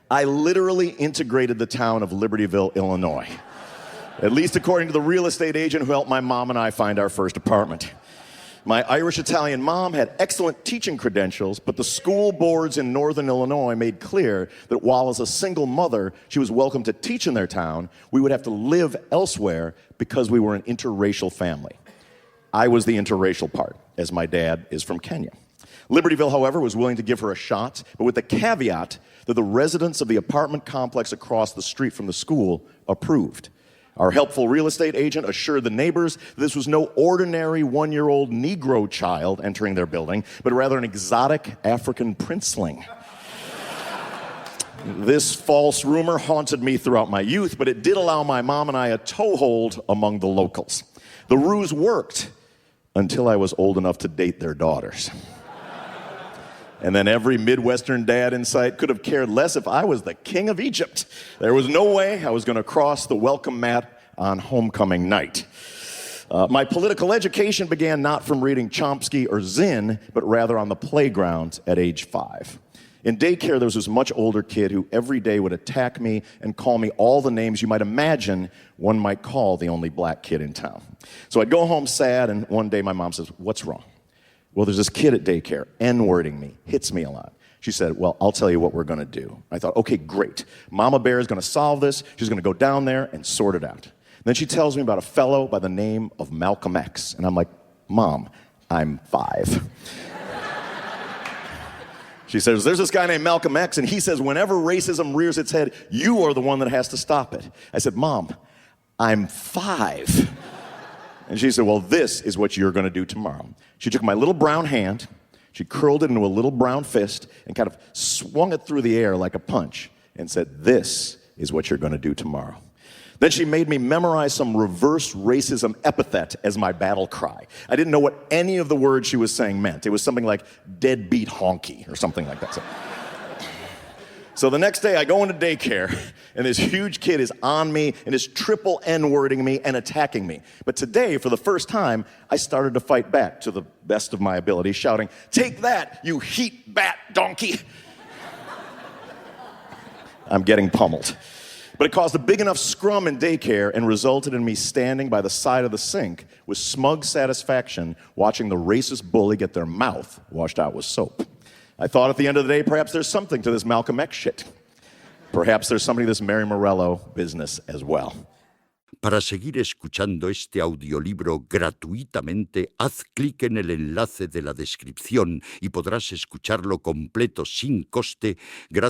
I literally integrated the town of Libertyville, Illinois. At least according to the real estate agent who helped my mom and I find our first apartment. My Irish-Italian mom had excellent teaching credentials, but the school boards in northern Illinois made clear that while as a single mother she was welcome to teach in their town, we would have to live elsewhere because we were an interracial family. I was the interracial part, as my dad is from Kenya. Libertyville, however, was willing to give her a shot, but with the caveat that the residents of the apartment complex across the street from the school approved. Our helpful real estate agent assured the neighbors that this was no ordinary one-year-old Negro child entering their building, but rather an exotic African princeling. This false rumor haunted me throughout my youth, but it did allow my mom and I a toehold among the locals. The ruse worked until I was old enough to date their daughters. And then every Midwestern dad in sight could have cared less if I was the king of Egypt. There was no way I was going to cross the welcome mat on homecoming night. My political education began not from reading Chomsky or Zinn, but rather on the playground at age 5. In daycare, there was this much older kid who every day would attack me and call me all the names you might imagine one might call the only black kid in town. So I'd go home sad, and one day my mom says, "What's wrong?" "Well, there's this kid at daycare, N-wording me, hits me a lot." She said, "Well, I'll tell you what we're going to do." I thought, okay, great. Mama Bear is going to solve this. She's going to go down there and sort it out. Then she tells me about a fellow by the name of Malcolm X. And I'm like, "Mom, I'm 5. She says, "There's this guy named Malcolm X, and he says whenever racism rears its head, you are the one that has to stop it." I said, "Mom, I'm 5. And she said, "Well, this is what you're going to do tomorrow." She took my little brown hand, she curled it into a little brown fist, and kind of swung it through the air like a punch, and said, "This is what you're going to do tomorrow." Then she made me memorize some reverse racism epithet as my battle cry. I didn't know what any of the words she was saying meant. It was something like deadbeat honky or something like that. So the next day I go into daycare and this huge kid is on me and is triple N-wording me and attacking me. But today, for the first time, I started to fight back to the best of my ability, shouting, "Take that, you heat bat donkey!" I'm getting pummeled. But it caused a big enough scrum in daycare and resulted in me standing by the side of the sink with smug satisfaction watching the racist bully get their mouth washed out with soap. I thought at the end of the day, perhaps there's something to this Malcolm X shit. Perhaps there's something to this Mary Morello business as well. Para seguir escuchando este audiolibro gratuitamente, haz clic en el enlace de la descripción y podrás escucharlo completo sin coste gracias